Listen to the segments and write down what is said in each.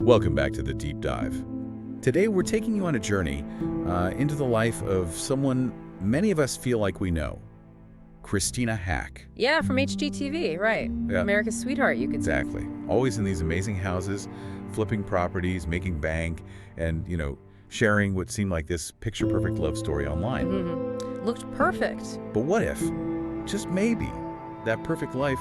Welcome back to The Deep Dive. Today we're taking you on a journey into the life of someone many of us feel like we know. Christina Haack. Yeah, from HGTV, right. Yeah. America's sweetheart, you could say. Exactly. Always in these amazing houses, flipping properties, making bank, and, sharing what seemed like this picture-perfect love story online. Mm-hmm. Looked perfect. But what if, just maybe, that perfect life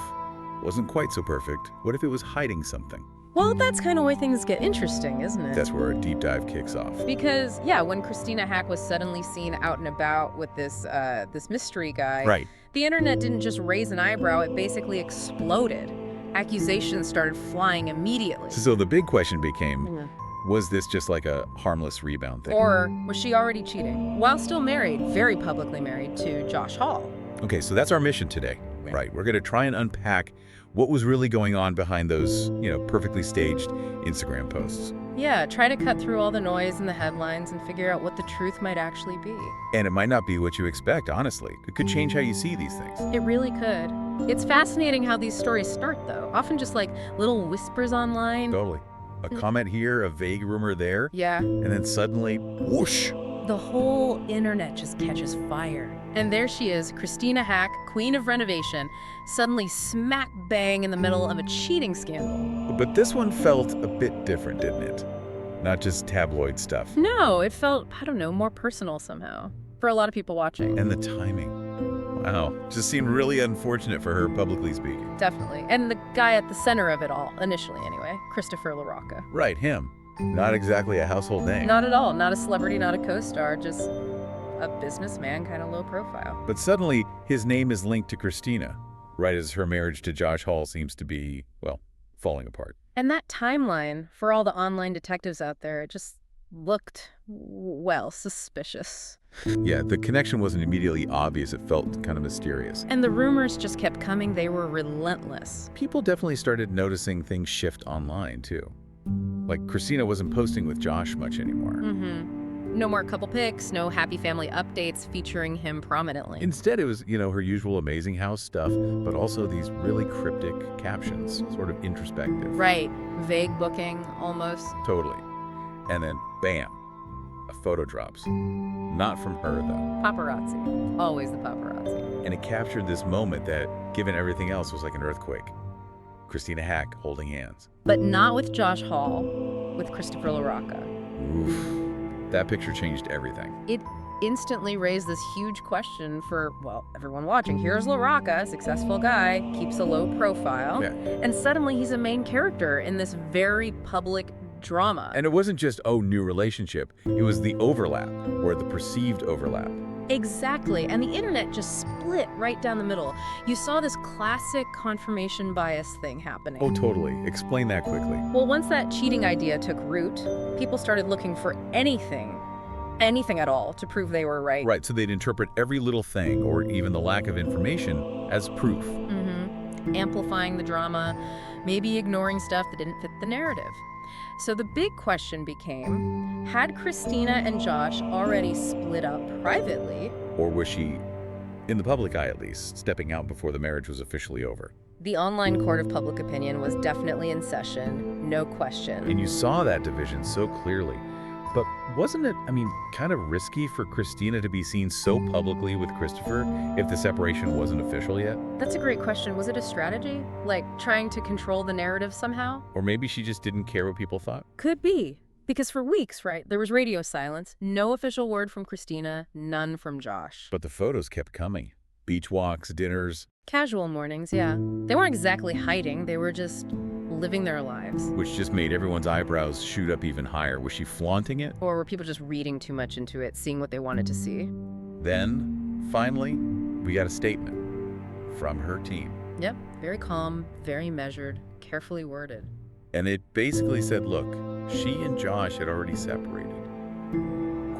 wasn't quite so perfect? What if it was hiding something? Well, that's kind of where things get interesting, isn't it? That's where our deep dive kicks off. Because, when Christina Haack was suddenly seen out and about with this mystery guy, Right. the internet didn't just raise an eyebrow, it basically exploded. Accusations started flying immediately. So the big question became, was this just like a harmless rebound thing? Or was she already cheating? While still married, very publicly married, to Josh Hall. Okay, so that's our mission today, right? We're going to try and unpack what was really going on behind those, perfectly staged Instagram posts. Yeah, try to cut through all the noise and the headlines and figure out what the truth might actually be. And it might not be what you expect, honestly. It could change how you see these things. It really could. It's fascinating how these stories start, though. Often just like little whispers online. Totally. A comment here, a vague rumor there, Yeah. and then suddenly, whoosh! The whole internet just catches fire. And there she is, Christina Haack, queen of renovation, suddenly smack bang in the middle of a cheating scandal. But this one felt a bit different, didn't it? Not just tabloid stuff. No, it felt, more personal somehow. For a lot of people watching. And the timing. Wow. Just seemed really unfortunate for her, publicly speaking. Definitely. And the guy at the center of it all, initially anyway, Christopher Larocca. Right, him. Not exactly a household name. Not at all. Not a celebrity, not a co-star, just a businessman, kind of low profile. But suddenly, his name is linked to Christina, right as her marriage to Josh Hall seems to be, falling apart. And that timeline, for all the online detectives out there, it just looked, suspicious. Yeah, the connection wasn't immediately obvious. It felt kind of mysterious. And the rumors just kept coming. They were relentless. People definitely started noticing things shift online, too. Like, Christina wasn't posting with Josh much anymore. Mm-hmm. No more couple pics, no happy family updates featuring him prominently. Instead, it was, her usual amazing house stuff, but also these really cryptic captions, sort of introspective. Right. Vague booking, almost. Totally. And then, bam, a photo drops. Not from her, though. Paparazzi. Always the paparazzi. And it captured this moment that, given everything else, was like an earthquake. Christina Haack holding hands. But not with Josh Hall, with Christopher Larocca. Oof. That picture changed everything. It instantly raised this huge question for, everyone watching. Here's Larocca, successful guy, keeps a low profile, and suddenly he's a main character in this very public drama. And it wasn't just, new relationship. It was the overlap, or the perceived overlap. Exactly, and the internet just split right down the middle. You saw this classic confirmation bias thing happening. Oh, totally. Explain that quickly. Well, once that cheating idea took root, people started looking for anything at all to prove they were right. Right, so they'd interpret every little thing, or even the lack of information, as proof. Mm-hmm. Amplifying the drama, maybe ignoring stuff that didn't fit the narrative. So the big question became, had Christina and Josh already split up privately? Or was she, in the public eye at least, stepping out before the marriage was officially over? The online court of public opinion was definitely in session, no question. And you saw that division so clearly. But wasn't it, kind of risky for Christina to be seen so publicly with Christopher if the separation wasn't official yet? That's a great question. Was it a strategy? Like trying to control the narrative somehow? Or maybe she just didn't care what people thought? Could be. Because for weeks, there was radio silence, no official word from Christina, none from Josh. But the photos kept coming. Beach walks, dinners. Casual mornings, yeah. They weren't exactly hiding, they were just living their lives. Which just made everyone's eyebrows shoot up even higher. Was she flaunting it? Or were people just reading too much into it, seeing what they wanted to see? Then, finally, we got a statement from her team. Yep, very calm, very measured, carefully worded. And it basically said, look, she and Josh had already separated.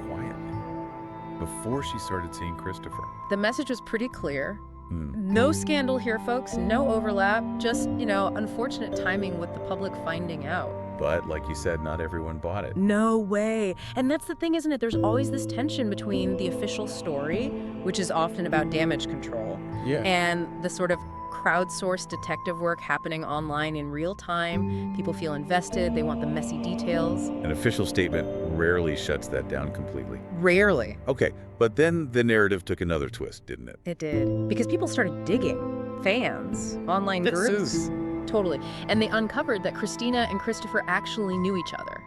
Quietly. Before she started seeing Christopher. The message was pretty clear. No scandal here, folks. No overlap. Just, unfortunate timing with the public finding out. But, like you said, not everyone bought it. No way. And that's the thing, isn't it? There's always this tension between the official story, which is often about damage control, and the sort of crowdsourced detective work happening online in real time. People feel invested. They want the messy details. An official statement rarely shuts that down completely. Rarely. Okay, but then the narrative took another twist, didn't it? It did. Because people started digging. Fans, online groups. Totally. And they uncovered that Christina and Christopher actually knew each other.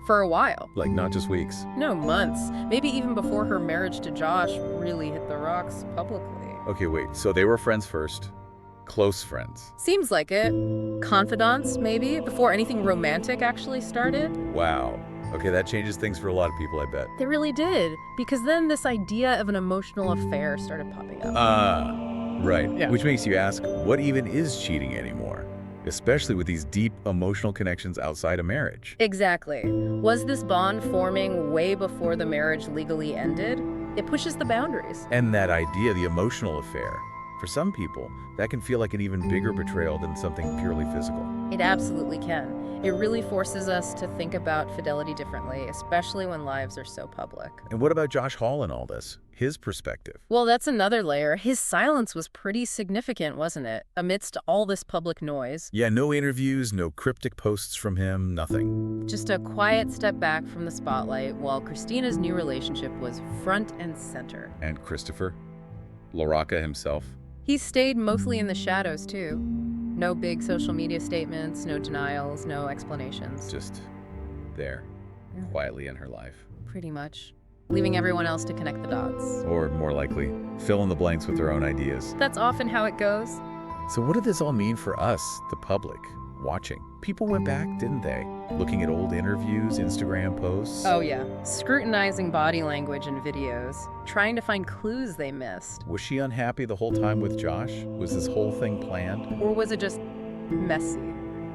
For a while. Like, not just weeks. No, months. Maybe even before her marriage to Josh really hit the rocks publicly. Okay, wait. So they were friends first. Close friends. Seems like it. Confidants, maybe, before anything romantic actually started. Wow. Okay, that changes things for a lot of people, I bet. They really did. Because then this idea of an emotional affair started popping up. Right. Yeah. Which makes you ask, what even is cheating anymore? Especially with these deep emotional connections outside of marriage. Exactly. Was this bond forming way before the marriage legally ended? It pushes the boundaries. And that idea, the emotional affair, for some people, that can feel like an even bigger betrayal than something purely physical. It absolutely can. It really forces us to think about fidelity differently, especially when lives are so public. And what about Josh Hall in all this? His perspective? Well, that's another layer. His silence was pretty significant, wasn't it? Amidst all this public noise. Yeah, no interviews, no cryptic posts from him, nothing. Just a quiet step back from the spotlight while Christina's new relationship was front and center. And Christopher Larocca himself? He stayed mostly in the shadows, too. No big social media statements, no denials, no explanations. Just there, quietly in her life. Pretty much. Leaving everyone else to connect the dots. Or more likely, fill in the blanks with their own ideas. That's often how it goes. So what did this all mean for us, the public, watching? People went back, didn't they? Looking at old interviews, Instagram posts. Oh yeah, scrutinizing body language and videos, trying to find clues they missed. Was she unhappy the whole time with Josh? Was this whole thing planned? Or was it just messy?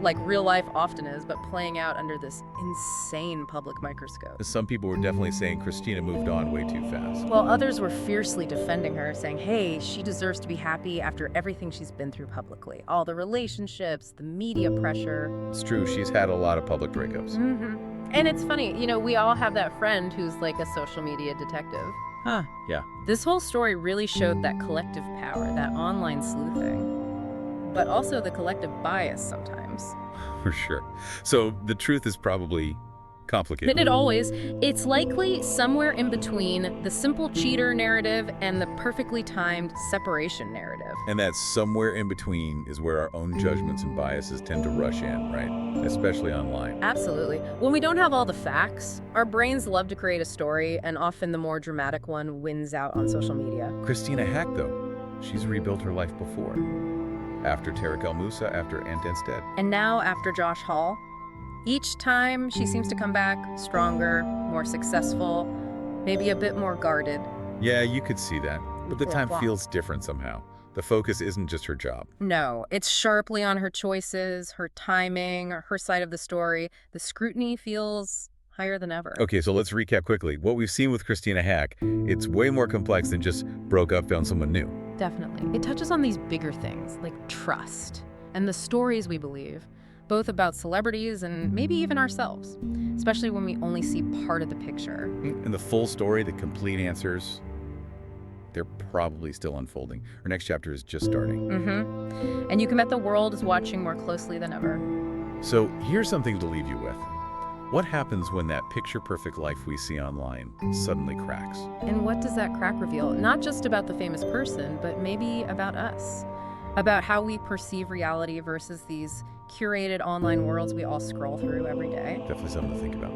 Like real life often is, but playing out under this insane public microscope. Some people were definitely saying Christina moved on way too fast. While others were fiercely defending her, saying, hey, she deserves to be happy after everything she's been through publicly. All the relationships, the media pressure. It's true, she's had a lot of public breakups. And it's funny, you know, we all have that friend who's like a social media detective. Huh, yeah. This whole story really showed that collective power, that online sleuthing, but also the collective bias sometimes. For sure. So the truth is probably complicated. It always. It's likely somewhere in between the simple cheater narrative and the perfectly timed separation narrative. And that somewhere in between is where our own judgments and biases tend to rush in, right? Especially online. Absolutely. When we don't have all the facts, our brains love to create a story, and often the more dramatic one wins out on social media. Christina Haack, though, she's rebuilt her life before. After Tarek El Moussa, after Anten's dead. And now, after Josh Hall, each time she seems to come back stronger, more successful, maybe a bit more guarded. Yeah, you could see that. But the time Flip-flop. feels different somehow. The focus isn't just her job. No, it's sharply on her choices, her timing, her side of the story. The scrutiny feels higher than ever. Okay, so let's recap quickly. What we've seen with Christina Haack, it's way more complex than just broke up, found someone new. Definitely. It touches on these bigger things, like trust, and the stories we believe, both about celebrities and maybe even ourselves, especially when we only see part of the picture. And the full story, the complete answers, they're probably still unfolding. Our next chapter is just starting. And you can bet the world is watching more closely than ever. So here's something to leave you with. What happens when that picture-perfect life we see online suddenly cracks? And what does that crack reveal? Not just about the famous person, but maybe about us. About how we perceive reality versus these curated online worlds we all scroll through every day. Definitely something to think about.